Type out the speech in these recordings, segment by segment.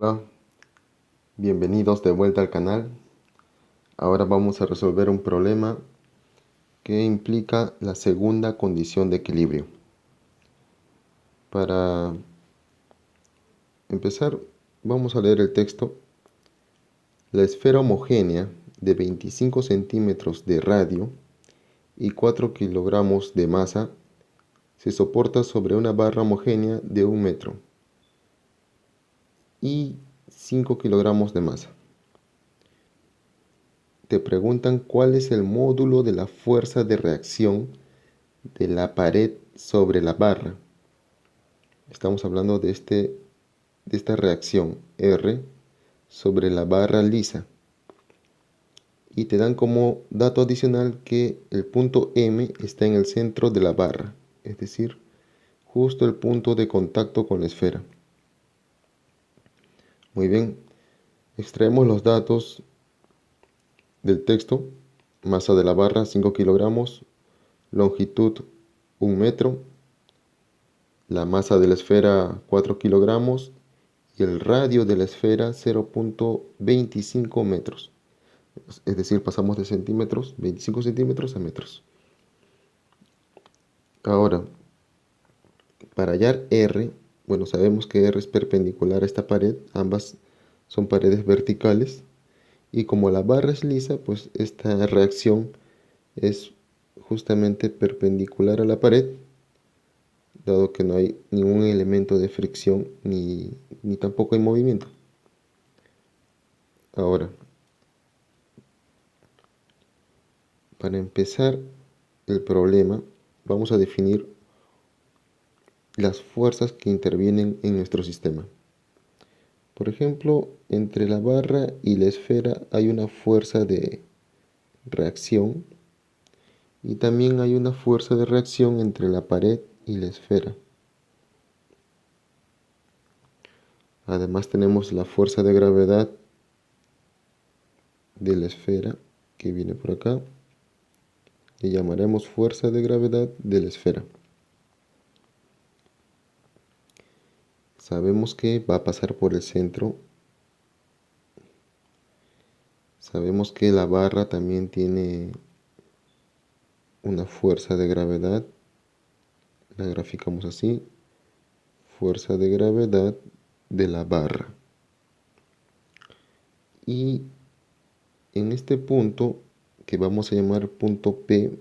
Hola, bienvenidos de vuelta al canal. Ahora vamos a resolver un problema que implica la segunda condición de equilibrio. Para empezar, vamos a leer el texto. La esfera homogénea de 25 centímetros de radio y 4 kilogramos de masa se soporta sobre una barra homogénea de 1 metro y 5 kilogramos de masa. Te preguntan cuál es el módulo de la fuerza de reacción de la pared sobre la barra. Estamos hablando de esta reacción R sobre la barra lisa. Y te dan como dato adicional que el punto M está en el centro de la barra, es decir, justo el punto de contacto con la esfera. Muy bien, extraemos los datos del texto. Masa de la barra 5 kilogramos, longitud 1 metro, la masa de la esfera 4 kilogramos y el radio de la esfera 0.25 metros. Es decir, pasamos de centímetros, 25 centímetros a metros. Ahora, para hallar R, bueno, sabemos que R es perpendicular a esta pared, ambas son paredes verticales, y como la barra es lisa, pues esta reacción es justamente perpendicular a la pared, dado que no hay ningún elemento de fricción ni tampoco hay movimiento. Ahora, para empezar el problema, vamos a definir las fuerzas que intervienen en nuestro sistema. Por ejemplo, entre la barra y la esfera hay una fuerza de reacción y también hay una fuerza de reacción entre la pared y la esfera. Además tenemos la fuerza de gravedad de la esfera que viene por acá. Le llamaremos fuerza de gravedad de la esfera. Sabemos que va a pasar por el centro. Sabemos que la barra también tiene una fuerza de gravedad. La graficamos así. Fuerza de gravedad de la barra. Y en este punto, que vamos a llamar punto P,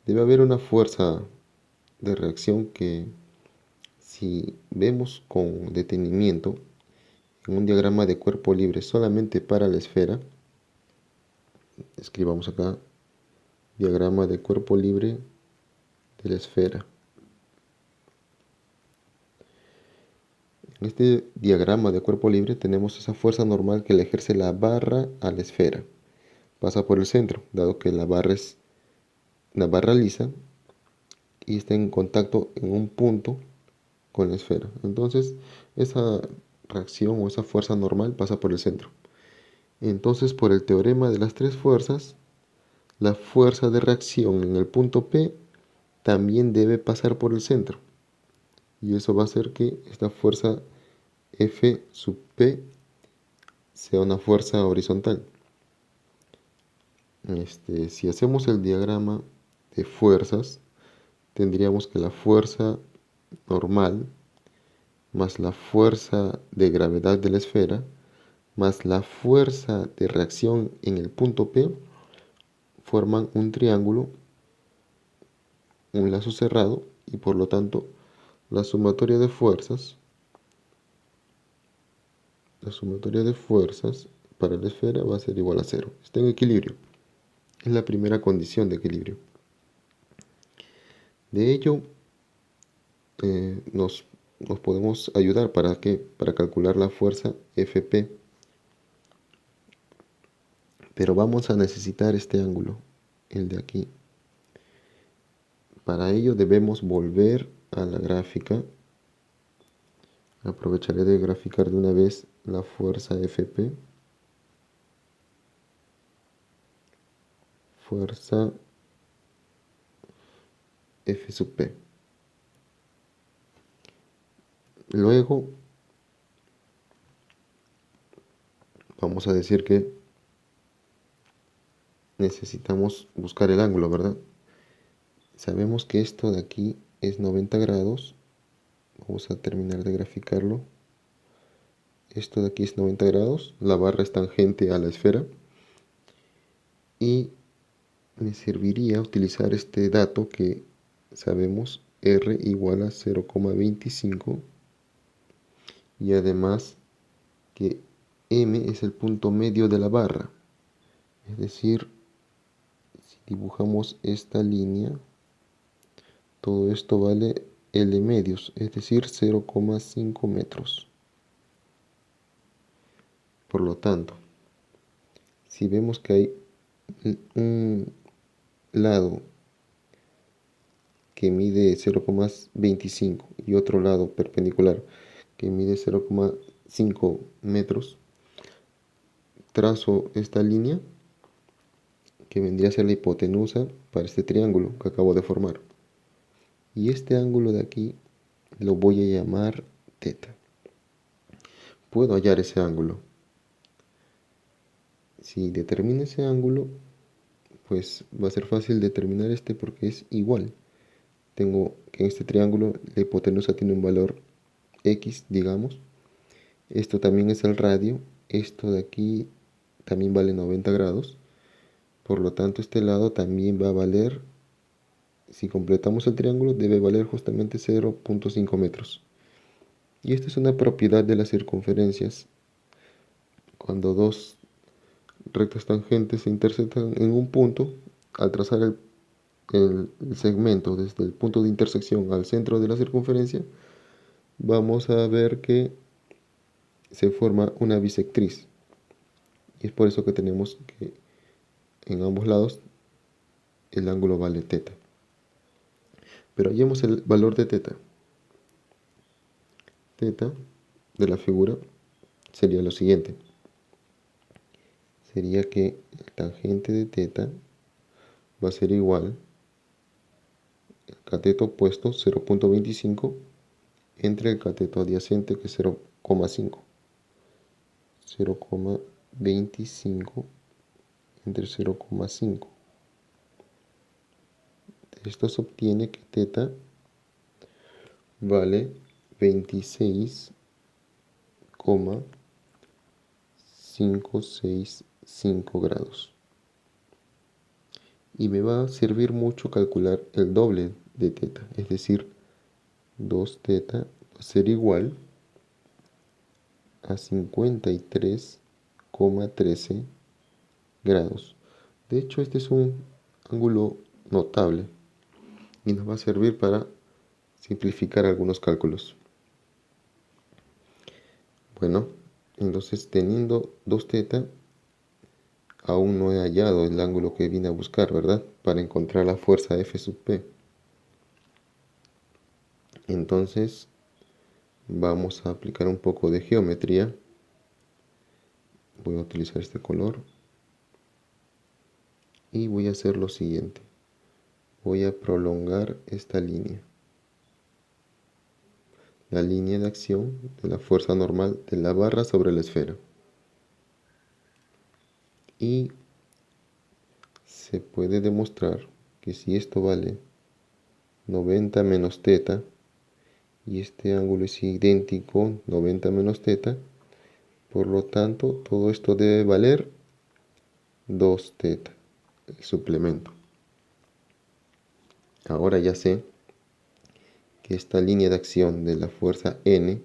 debe haber una fuerza de reacción que, si vemos con detenimiento en un diagrama de cuerpo libre solamente para la esfera, escribamos acá diagrama de cuerpo libre de la esfera. En este diagrama de cuerpo libre tenemos esa fuerza normal que le ejerce la barra a la esfera. Pasa por el centro, dado que la barra es una barra lisa y está en contacto en un punto con la esfera. Entonces, esa reacción o esa fuerza normal pasa por el centro. Entonces, por el teorema de las tres fuerzas, la fuerza de reacción en el punto P también debe pasar por el centro. Y eso va a hacer que esta fuerza F sub P sea una fuerza horizontal. Si hacemos el diagrama de fuerzas, tendríamos que la fuerza normal más la fuerza de gravedad de la esfera más la fuerza de reacción en el punto P forman un triángulo, un lazo cerrado, y por lo tanto la sumatoria de fuerzas para la esfera va a ser igual a cero. Está en equilibrio. Es la primera condición de equilibrio. De ello, nos podemos ayudar para calcular la fuerza Fp. Pero vamos a necesitar este ángulo, el de aquí. Para ello debemos volver a la gráfica. Aprovecharé de graficar de una vez la fuerza Fp. Fuerza F sub P. Luego vamos a decir que necesitamos buscar el ángulo, ¿verdad? Sabemos que esto de aquí es 90 grados. Vamos a terminar de graficarlo. Esto de aquí es 90 grados. La barra es tangente a la esfera. Y me serviría utilizar este dato que sabemos R igual a 0,25 y además que M es el punto medio de la barra. Es decir, si dibujamos esta línea, todo esto vale L medios, es decir, 0,5 metros. Por lo tanto, si vemos que hay un lado que mide 0,25 y otro lado perpendicular que mide 0,5 metros, trazo esta línea que vendría a ser la hipotenusa para este triángulo que acabo de formar. Y este ángulo de aquí lo voy a llamar teta. Puedo hallar ese ángulo. Si determino ese ángulo, pues va a ser fácil determinar este porque es igual. Tengo que en este triángulo la hipotenusa tiene un valor X, digamos. Esto también es el radio. Esto de aquí también vale 90 grados. Por lo tanto, este lado también va a valer, si completamos el triángulo, debe valer justamente 0,5 metros. Y esta es una propiedad de las circunferencias. Cuando dos rectas tangentes se intersectan en un punto, al trazar el segmento desde el punto de intersección al centro de la circunferencia, vamos a ver que se forma una bisectriz. Y es por eso que tenemos que en ambos lados el ángulo vale teta. Pero hallemos el valor de teta. Teta de la figura sería lo siguiente. Sería que el tangente de teta va a ser igual al cateto opuesto 0,25 entre el cateto adyacente que es 0,5. 0,25 entre 0,5. De esto se obtiene que teta vale 26,565 grados. Y me va a servir mucho calcular el doble de teta, es decir, 2 teta va a ser igual a 53,13 grados. De hecho, este es un ángulo notable y nos va a servir para simplificar algunos cálculos. Bueno, entonces teniendo 2 teta, aún no he hallado el ángulo que vine a buscar, ¿verdad? Para encontrar la fuerza F sub P. Entonces, vamos a aplicar un poco de geometría. Voy a utilizar este color. Y voy a hacer lo siguiente. Voy a prolongar esta línea. La línea de acción de la fuerza normal de la barra sobre la esfera. Y se puede demostrar que si esto vale 90 menos teta y este ángulo es idéntico 90 menos teta, por lo tanto todo esto debe valer 2 teta, el suplemento. Ahora ya sé que esta línea de acción de la fuerza N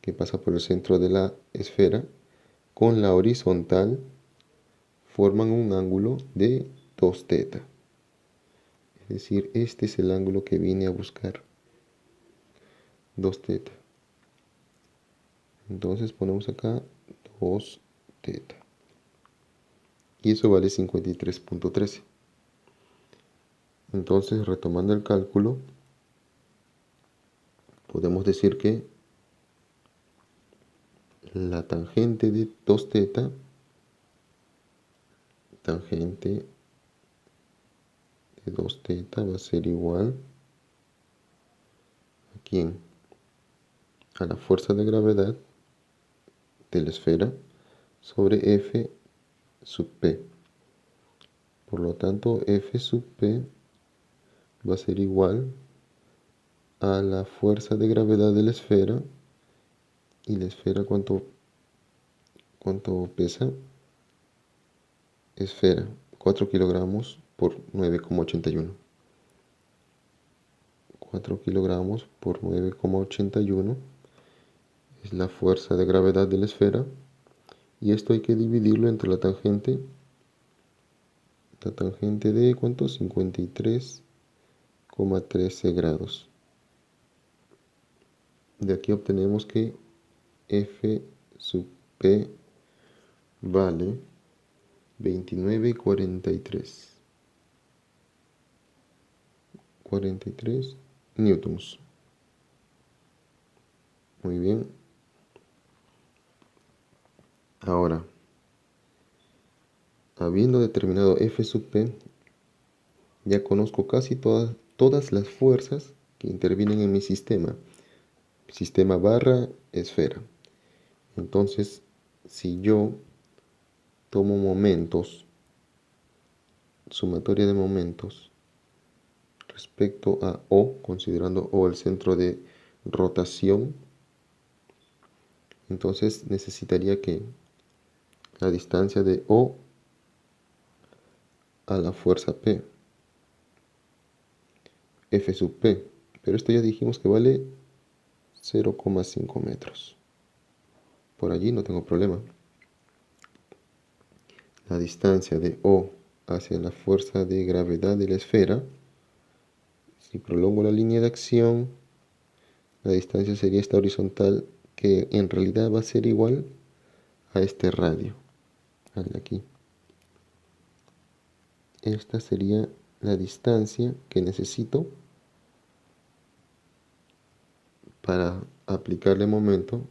que pasa por el centro de la esfera con la horizontal forman un ángulo de 2 teta. Es decir, este es el ángulo que vine a buscar, 2 teta. Entonces ponemos acá 2 teta. Y eso vale 53,13. Entonces, retomando el cálculo, podemos decir que la tangente de 2 teta, tangente de 2 teta va a ser igual quién? A la fuerza de gravedad de la esfera sobre F sub P. Por lo tanto, F sub P va a ser igual a la fuerza de gravedad de la esfera. ¿Y la esfera cuánto pesa? Esfera, 4 kilogramos por 9,81. 4 kilogramos por 9,81 es la fuerza de gravedad de la esfera. Y esto hay que dividirlo entre la tangente. La tangente de ¿cuánto? 53,13 grados. De aquí obtenemos que F sub P vale 29,43. 43 newtons. Muy bien. Ahora, habiendo determinado F sub P, ya conozco casi todas las fuerzas que intervienen en mi sistema. Sistema barra esfera. Entonces, si yo tomo momentos, sumatoria de momentos, respecto a O, considerando O el centro de rotación, entonces necesitaría que la distancia de O a la fuerza P, F sub P, pero esto ya dijimos que vale 0,5 metros. Por allí no tengo problema. La distancia de O hacia la fuerza de gravedad de la esfera, si prolongo la línea de acción, la distancia sería esta horizontal, que en realidad va a ser igual a este radio, al de aquí. Esta sería la distancia que necesito para aplicarle momento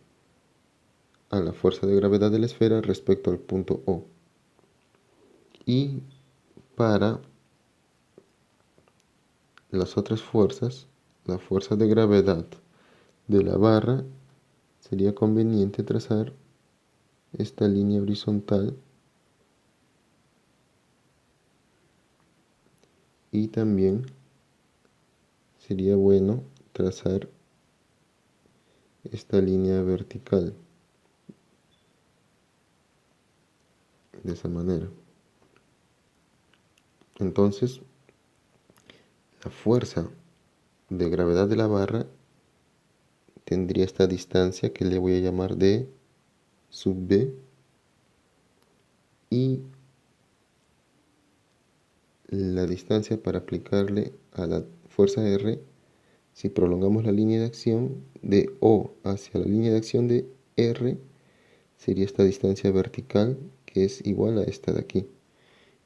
a la fuerza de gravedad de la esfera respecto al punto O. Y para las otras fuerzas, la fuerza de gravedad de la barra, sería conveniente trazar esta línea horizontal y también sería bueno trazar esta línea vertical de esa manera. Entonces, la fuerza de gravedad de la barra tendría esta distancia que le voy a llamar D sub B, y la distancia para aplicarle a la fuerza R, si prolongamos la línea de acción de O hacia la línea de acción de R, sería esta distancia vertical, que es igual a esta de aquí,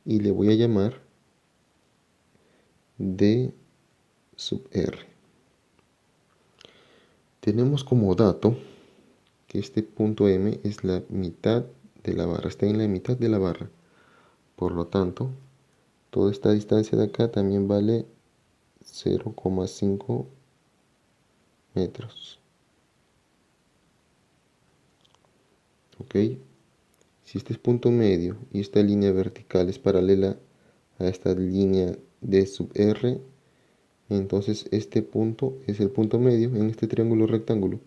y le voy a llamar D sub R. Tenemos como dato que este punto M es la mitad de la barra, está en la mitad de la barra. Por lo tanto, toda esta distancia de acá también vale 0,5 metros. ¿Ok? Si este es punto medio y esta línea vertical es paralela a esta línea D sub R, entonces este punto es el punto medio en este triángulo rectángulo.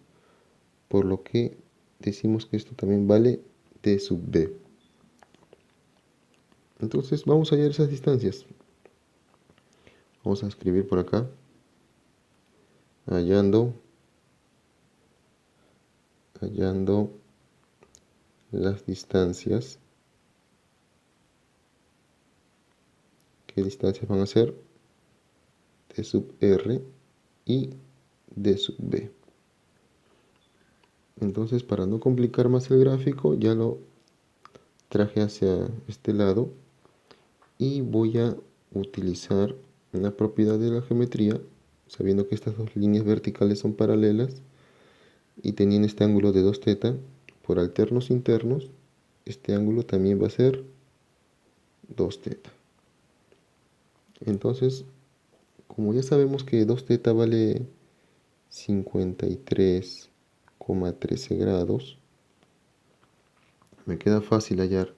Por lo que decimos que esto también vale D sub B. Entonces vamos a hallar esas distancias. Vamos a escribir por acá. Hallando las distancias. ¿Qué distancias van a ser? D sub R y D sub B. Entonces, para no complicar más el gráfico, ya lo traje hacia este lado y voy a utilizar una propiedad de la geometría, sabiendo que estas dos líneas verticales son paralelas y teniendo este ángulo de 2θ por alternos internos, este ángulo también va a ser 2θ. Entonces, como ya sabemos que 2θ vale 53,13 grados, me queda fácil hallar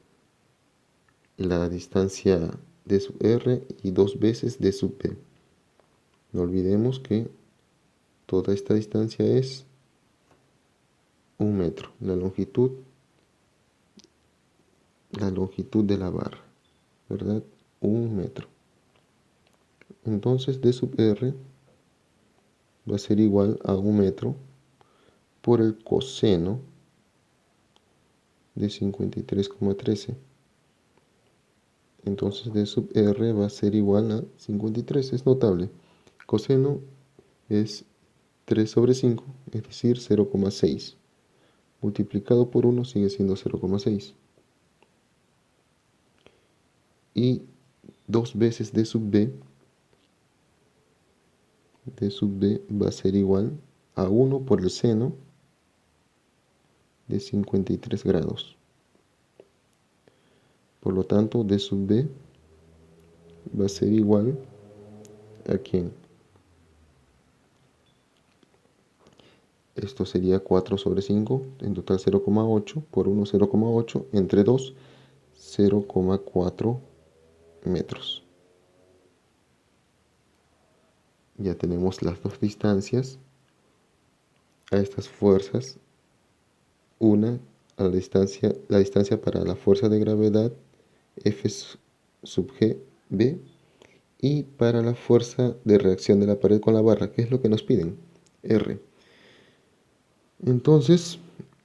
la distancia d sub r y 2 veces d sub b. No olvidemos que toda esta distancia es 1 metro, la longitud de la barra, ¿verdad? 1 metro. Entonces d sub r va a ser igual a 1 metro por el coseno de 53,13. Entonces d sub r va a ser igual a 53. Es notable. Coseno es 3 sobre 5, es decir, 0,6. Multiplicado por 1 sigue siendo 0,6. Y 2 veces d sub b va a ser igual a 1 por el seno de 53 grados. Por lo tanto, d sub b va a ser igual a ¿quién? Esto sería 4 sobre 5, en total 0,8, por 1 0,8, entre 2 0,4 metros. Ya tenemos las dos distancias a estas fuerzas. Una a la distancia para la fuerza de gravedad F sub G B, y para la fuerza de reacción de la pared con la barra, que es lo que nos piden, R. Entonces,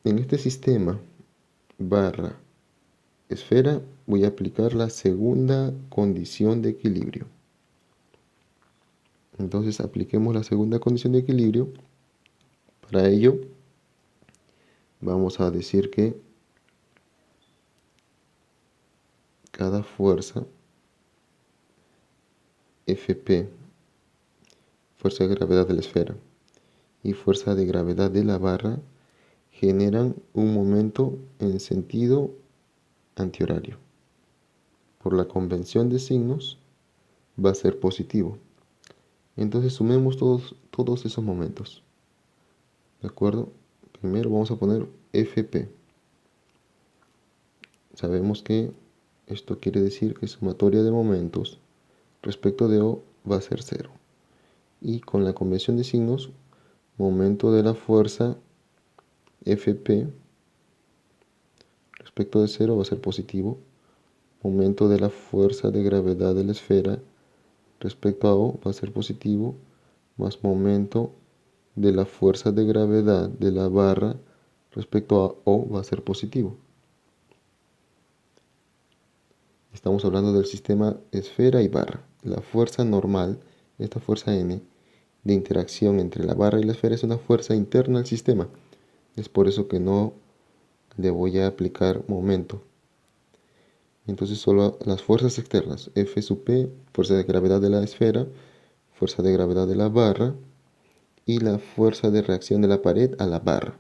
en este sistema barra esfera voy a aplicar la segunda condición de equilibrio. Entonces apliquemos la segunda condición de equilibrio. Para ello vamos a decir que cada fuerza Fp, fuerza de gravedad de la esfera, y fuerza de gravedad de la barra generan un momento en sentido antihorario. Por la convención de signos va a ser positivo. Entonces sumemos todos esos momentos. ¿De acuerdo? Primero vamos a poner Fp. Sabemos que esto quiere decir que sumatoria de momentos respecto de O va a ser 0. Y con la convención de signos, momento de la fuerza Fp respecto de 0 va a ser positivo. Momento de la fuerza de gravedad de la esfera respecto a O va a ser positivo, más momento de la fuerza de gravedad de la barra respecto a O va a ser positivo. Estamos hablando del sistema esfera y barra. La fuerza normal, esta fuerza N, de interacción entre la barra y la esfera es una fuerza interna al sistema. Es por eso que no le voy a aplicar momento. Entonces solo las fuerzas externas, F sub P, fuerza de gravedad de la esfera, fuerza de gravedad de la barra y la fuerza de reacción de la pared a la barra.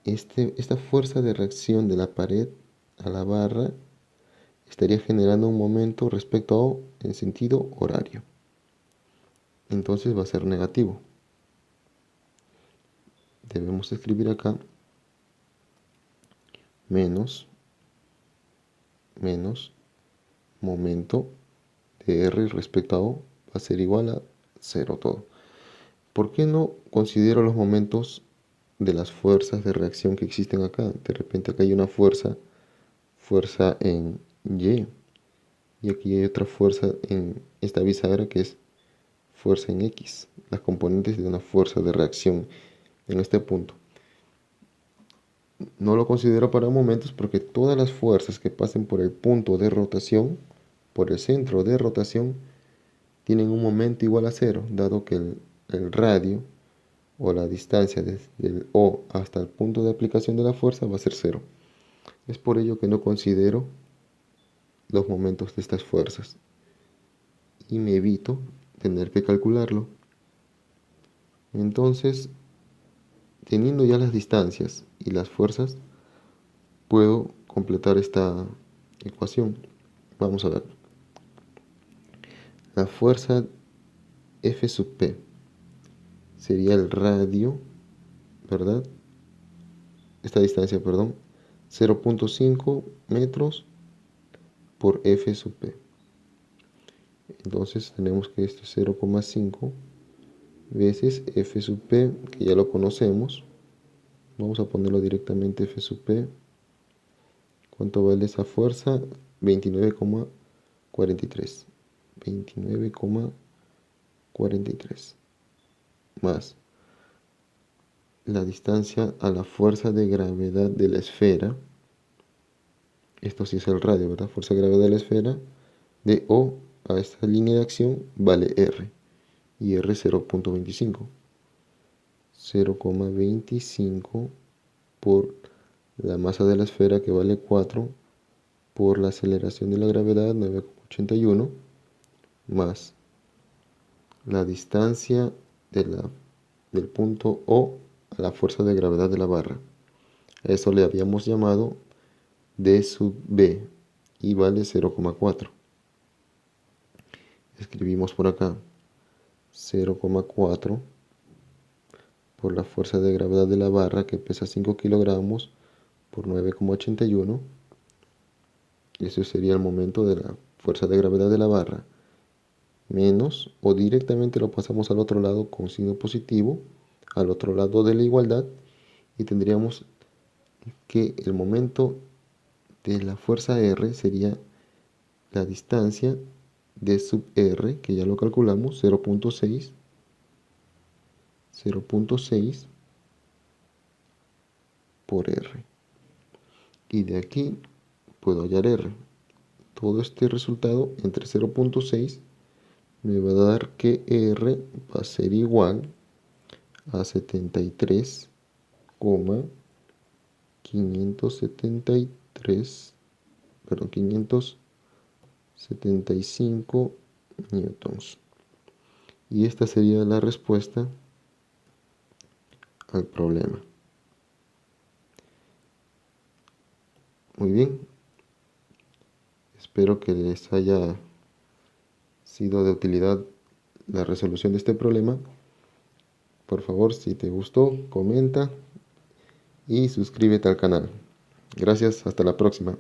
Esta fuerza de reacción de la pared a la barra estaría generando un momento respecto a O en sentido horario. Entonces va a ser negativo. Debemos escribir acá menos momento de R respecto a O va a ser igual a 0 todo. ¿Por qué no considero los momentos de las fuerzas de reacción que existen acá? De repente acá hay una fuerza en Y, y aquí hay otra fuerza en esta bisagra que es fuerza en X, las componentes de una fuerza de reacción en este punto. No lo considero para momentos porque todas las fuerzas que pasen por el punto de rotación, por el centro de rotación, tienen un momento igual a 0, dado que el radio o la distancia desde el O hasta el punto de aplicación de la fuerza va a ser 0. Es por ello que no considero los momentos de estas fuerzas y me evito tener que calcularlo. Entonces, teniendo ya las distancias y las fuerzas, puedo completar esta ecuación. Vamos a ver. La fuerza F sub P. Sería el radio, ¿verdad? Esta distancia, perdón, 0.5 metros por F sub P. Entonces tenemos que esto es 0,5 veces F sub P, que ya lo conocemos. Vamos a ponerlo directamente F sub P. ¿Cuánto vale esa fuerza? 29,43. 29,43. Más la distancia a la fuerza de gravedad de la esfera. Esto sí es el radio, ¿verdad? Fuerza de gravedad de la esfera. De O a esta línea de acción vale R. Y R 0.25. 0,25 por la masa de la esfera, que vale 4, por la aceleración de la gravedad 9,81, más la distancia del punto O a la fuerza de gravedad de la barra. A eso le habíamos llamado D sub B y vale 0,4. Escribimos por acá 0,4 por la fuerza de gravedad de la barra, que pesa 5 kilogramos, por 9,81. Eso sería el momento de la fuerza de gravedad de la barra, menos, o directamente lo pasamos al otro lado con signo positivo, al otro lado de la igualdad, y tendríamos que el momento de la fuerza R sería la distancia de sub R, que ya lo calculamos, 0.6 por R. Y de aquí puedo hallar R. Todo este resultado entre 0.6 me va a dar que R va a ser igual a 575 newtons. Y esta sería la respuesta al problema. Muy bien. Espero que les haya sido de utilidad la resolución de este problema. Por favor, si te gustó, comenta y suscríbete al canal. Gracias, hasta la próxima.